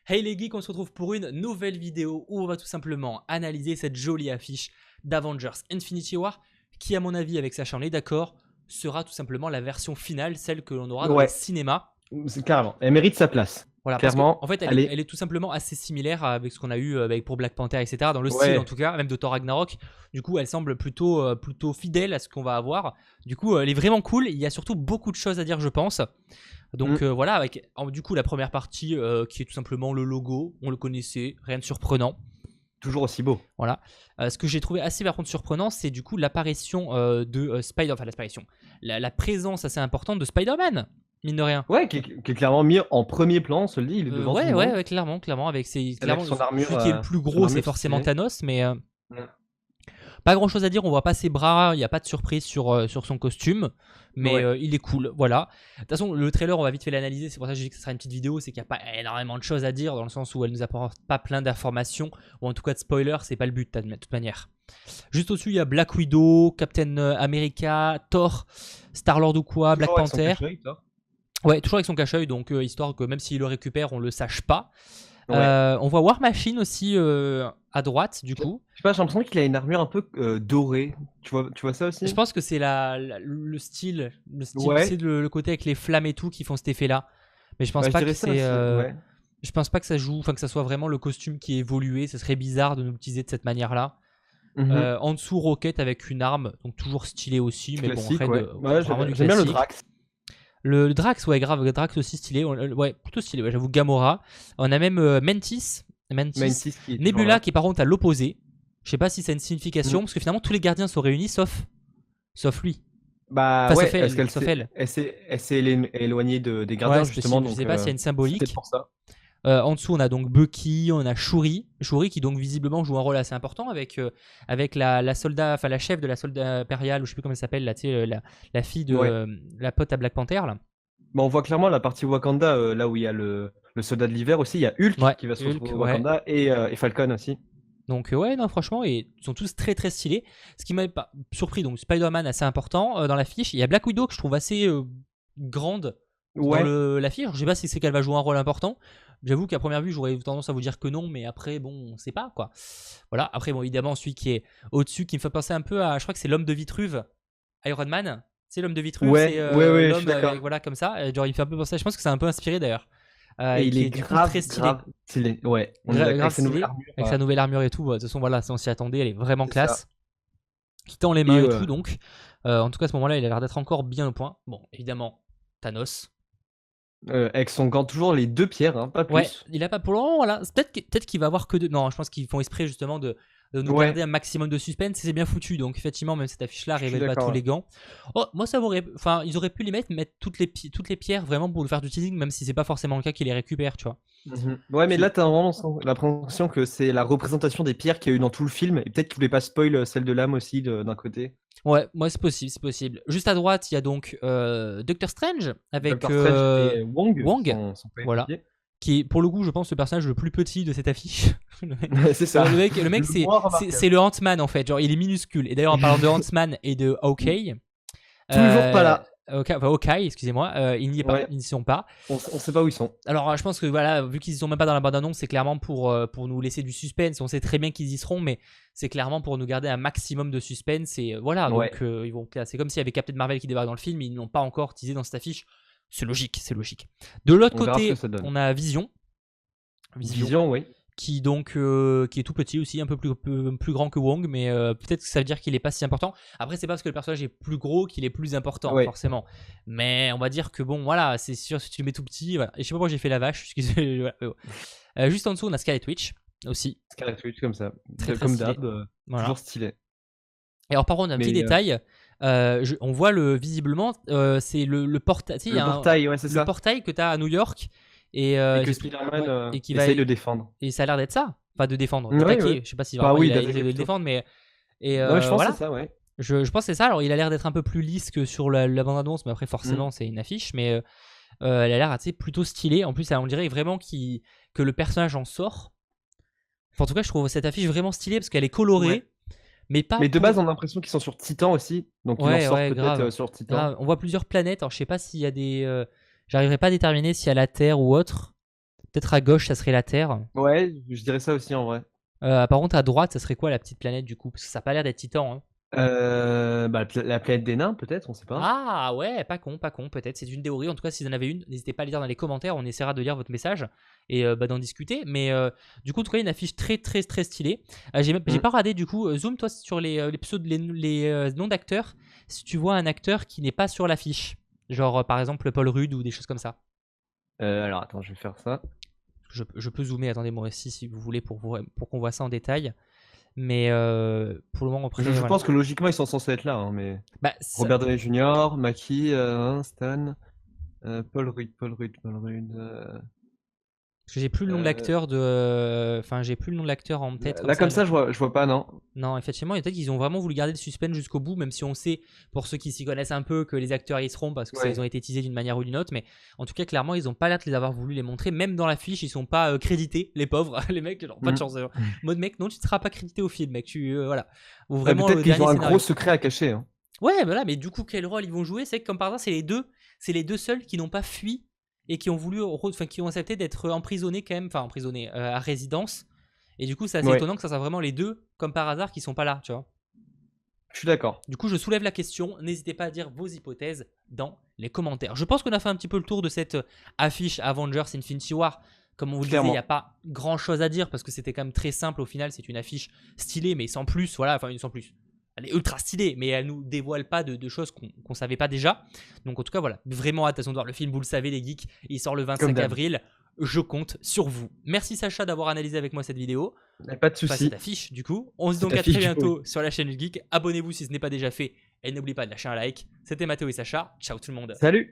Hey les geeks, on se retrouve pour une nouvelle vidéo où on va tout simplement analyser cette jolie affiche d'Avengers Infinity War qui, à mon avis, avec Sacha on est d'accord, sera tout simplement la version finale, celle que l'on aura dans les Ouais, cinémas. c'est carrément. Elle mérite sa place. Voilà, parce qu'en Clairement, fait, elle allez. est tout simplement assez similaire avec ce qu'on a eu avec, pour Black Panther, etc. Dans le style, en Ouais. tout cas, même de Thor Ragnarok. Du coup, elle semble plutôt fidèle à ce qu'on va avoir. Du coup, elle est vraiment cool. Il y a surtout beaucoup de choses à dire, je pense. Donc Mm. voilà, avec du coup la première partie qui est tout simplement le logo. On le connaissait, rien de surprenant. Toujours aussi beau. Voilà. Ce que j'ai trouvé assez par contre surprenant, c'est du coup l'apparition de l'apparition, la présence assez importante de Spider-Man, mine de rien. Ouais, qui est clairement mis en premier plan, on se le dit, il est devant tout le monde. Ouais, clairement, avec Avec clairement son armure, celui qui est le plus gros, c'est forcément stylée. Thanos, mais Mm. pas grand chose à dire. On voit pas ses bras, il n'y a pas de surprise sur son costume, mais Ouais. il est cool. Voilà. De toute façon, le trailer, on va vite fait l'analyser. C'est pour ça que j'ai dit que ce sera une petite vidéo. C'est qu'il n'y a pas énormément de choses à dire dans le sens où elle nous apporte pas plein d'informations ou en tout cas de spoilers. C'est pas le but de toute manière. Juste au-dessus, il y a Black Widow, Captain America, Thor, Star-Lord ou quoi, Black Toujours avec son Panther. cache-œil, toi. Ouais, toujours avec son cache-œil, donc histoire que même s'il le récupère, on le sache pas. Ouais. On voit War Machine aussi à droite, du coup. Je sais pas, j'ai l'impression qu'il a une armure un peu dorée. Tu vois ça aussi? Je pense que c'est le style, tu sais, Ouais. le côté avec les flammes et tout qui font cet effet-là. Mais je pense Bah, je pas que dirais ça c'est, aussi. Ouais. je pense pas que ça joue, enfin que ça soit vraiment le costume qui est évolué. Ce serait bizarre de nous l'utiliser de cette manière-là. Mhm. En dessous, Rocket avec une arme, donc toujours stylé aussi, mais bon, Classique, rien ouais. de Ouais, vraiment du j'aime bien le classique. Drax. Le Drax, ouais, grave, Drax aussi stylé, ouais, plutôt stylé. Ouais, j'avoue, Gamora. On a même Mantis, Mantis qui est toujours Nebula là. qui est par contre à l'opposé. Je sais pas si c'est une signification, Mm. parce que finalement tous les gardiens sont réunis sauf lui. Bah Enfin, ouais, parce qu'elle sauf elle. elle s'est éloignée des Ouais, gardiens c'est justement, possible. Je donc sais pas s'il y a une c'est peut-être symbolique. pour ça. En dessous, on a donc Bucky, on a Shuri. Shuri qui donc visiblement joue un rôle assez important avec la soldat, enfin la chef de la soldat impériale, ou je sais plus comment elle s'appelle, là, tu sais, la fille de Ouais. la pote à Black Panther là. Bah, on voit clairement la partie Wakanda, là où il y a le soldat de l'hiver aussi. Il y a Hulk Ouais, qui va se retrouver Hulk, au ouais. Wakanda et Falcon aussi. Donc ouais, non, franchement, et ils sont tous très très stylés. Ce qui m'a pas surpris, donc Spider-Man assez important dans l'affiche. Il y a Black Widow que je trouve assez grande dans Ouais. l'affiche. Je sais pas si c'est qu'elle va jouer un rôle important. J'avoue qu'à première vue, j'aurais tendance à vous dire que non, mais après, bon, on sait pas quoi. Voilà, après, bon, évidemment, celui qui est au-dessus, qui me fait penser un peu à, je crois que c'est l'homme de Vitruve, Iron Man. C'est l'homme de Vitruve, c'est Ouais, je suis l'homme d'accord. avec, voilà, comme ça. Genre, il fait un peu penser, je pense que c'est un peu inspiré d'ailleurs. Et Et il qui est est du coup très stylé. grave stylé. Ouais, on est d'accord. Grave Avec sa nouvelle stylé, armure. avec sa nouvelle armure et tout. De toute façon, voilà, ça, on s'y attendait, elle est vraiment C'est ça. classe. Qui tend les mains Et et tout, donc. En tout cas, à ce moment-là, il a l'air d'être encore bien au point. Bon, évidemment, Thanos. avec son gant, toujours les deux pierres, hein, pas Ouais, plus. il a pas pour le moment, voilà. Peut-être qu'il va avoir que deux. Non, je pense qu'ils font exprès justement de nous Ouais, garder un maximum de suspense et c'est bien foutu. Donc, effectivement, même cette affiche-là je suis révèle pas tous d'accord. les gants. Oh, moi, ça m'aurait. Enfin, ils auraient pu mettre toutes les pierres vraiment pour nous faire du teasing, même si c'est pas forcément le cas qu'ils les récupèrent, tu vois. Mhm. Ouais, mais là, t'as vraiment l'impression que c'est la représentation des pierres qu'il y a eu dans tout le film. Et peut-être qu'ils voulaient pas spoil celle de l'âme aussi d'un côté. Ouais, moi, c'est possible, c'est possible. Juste à droite, il y a donc Doctor Strange avec Doctor Strange et Wong, Wong. son Voilà. coéquipier. Qui est, pour le coup, je pense, le personnage le plus petit de cette affiche. C'est ça. Le mec Le moins c'est remarquable. le Ant-Man en fait. Genre, il est minuscule. Et d'ailleurs, en parlant de Ant-Man et de Hawkeye, Toujours pas là. Hawkeye, excusez-moi, ils n'y est pas, Ouais. ils n'y sont pas. On sait pas où ils sont. Alors, je pense que voilà, vu qu'ils y sont même pas dans la bande-annonce, c'est clairement pour nous laisser du suspense. On sait très bien qu'ils y seront, mais c'est clairement pour nous garder un maximum de suspense. Et voilà, Ouais. donc ils vont. C'est comme s'il y avait Captain Marvel qui débarque dans le film, mais ils n'ont pas encore teasé dans cette affiche. C'est logique, c'est logique. De l'autre On verra ce côté, que ça donne. on a Vision. Vision, oui. Qui donc qui est tout petit aussi, un peu plus grand que Wong, mais peut-être que ça veut dire qu'il est pas si important. Après, c'est pas parce que le personnage est plus gros qu'il est plus important, Ouais. forcément. Mais on va dire que bon, voilà, c'est sûr, si tu le mets tout petit, voilà. Et je sais pas pourquoi j'ai fait la vache, excusez. Voilà, mais bon. Juste en dessous, on a Scarlet Witch aussi, Scarlet Witch comme ça. très très Comme stylé. d'hab, Voilà. toujours stylé. Et alors par contre, un petit Mais détail, on voit visiblement, c'est le portail, tu sais, il y le a portail, ouais, c'est le ça. portail que tu as à New York et, Et que j'ai- Spider-Man et qui va essaye de défendre. et ça a l'air d'être ça. Enfin, de défendre, Ouais, d'attaquer. ouais. Je sais pas si Bah vraiment oui, il d'attaquer essaie de le plutôt. défendre, mais. Et Non, mais je pense que voilà. c'est ça, ouais. Je pense que c'est ça. Alors, il a l'air d'être un peu plus lisse que sur la bande-annonce, mais après, forcément, c'est une affiche. Mais elle a l'air plutôt stylée. En plus, on dirait vraiment que le personnage en sort. Enfin, en tout cas, je trouve cette affiche vraiment stylée parce qu'elle est colorée, Ouais. mais pas Mais de pour. base, on a l'impression qu'ils sont sur Titan aussi. Donc ils en Ouais, sortent ouais, peut-être grave. sur Titan. Grave. On voit plusieurs planètes. Alors, je sais pas s'il y a des. J'arriverai pas à déterminer s'il y a la Terre ou autre. Peut-être à gauche, ça serait la Terre. Ouais, je dirais ça aussi en vrai. Par contre, à droite, ça serait quoi la petite planète du coup? Parce que ça a pas l'air d'être Titan, hein. Bah, la planète des nains, peut-être, on sait pas. Ah ouais, pas con, peut-être. C'est une théorie. En tout cas, si vous en avez une, n'hésitez pas à le dire dans les commentaires. On essaiera de lire votre message et d'en discuter. Mais du coup, en tout cas, une affiche très très très stylée. J'ai pas regardé du coup. Zoom toi sur les pseudos, les noms d'acteurs. Si tu vois un acteur qui n'est pas sur l'affiche, genre par exemple Paul Rudd ou des choses comme ça. Alors attends, je vais faire ça. Je peux zoomer. Attendez moi aussi si vous voulez pour qu'on voit ça en détail. Mais pour le moment, après, Je voilà. pense que logiquement ils sont censés être là, hein, mais Bah, Robert Downey Jr., Mackie, Stan, Paul Rudd. Parce que j'ai plus le nom de l'acteur de. Enfin, j'ai plus le nom de l'acteur en tête. Là comme ça, je vois pas, non. Non, effectivement, peut-être qu'ils ont vraiment voulu garder le suspense jusqu'au bout, même si on sait, pour ceux qui s'y connaissent un peu, que les acteurs y seront parce que ça, Ouais. ils ont été teasés d'une manière ou d'une autre. Mais en tout cas, clairement, ils ont pas l'air de les avoir voulu les montrer. Même dans l'affiche, ils sont pas crédités, les pauvres. Les mecs, genre, pas de chance. Mode mec, non, tu ne seras pas crédité au film, mec. Voilà. Ou vraiment, peut-être le qu'ils ont dernier un scénario. gros secret à cacher. Hein. Ouais, voilà, mais du coup, quel rôle ils vont jouer? C'est que comme par hasard, c'est les deux seuls qui n'ont pas fui et qui ont voulu, enfin, qui ont accepté d'être emprisonnés quand même, enfin emprisonnés à résidence. Et du coup, c'est assez Ouais. étonnant que ça soit vraiment les deux, comme par hasard, qui sont pas là, tu vois. Je suis d'accord. Du coup, je soulève la question. N'hésitez pas à dire vos hypothèses dans les commentaires. Je pense qu'on a fait un petit peu le tour de cette affiche Avengers Infinity War. Comme on vous le disait, il n'y a pas grand chose à dire parce que c'était quand même très simple au final. C'est une affiche stylée, mais sans plus. Voilà, enfin, sans plus. Elle est ultra stylée, mais elle nous dévoile pas de choses qu'on savait pas déjà. Donc, en tout cas, voilà. Vraiment hâte de voir le film. Vous le savez, les geeks, il sort le 25 avril. Je compte sur vous. Merci Sacha d'avoir analysé avec moi cette vidéo. Pas de soucis. Cette affiche, du coup. On se dit donc à très bientôt sur la chaîne du Geek. Abonnez-vous si ce n'est pas déjà fait. Et n'oubliez pas de lâcher un like. C'était Mathéo et Sacha. Ciao tout le monde. Salut.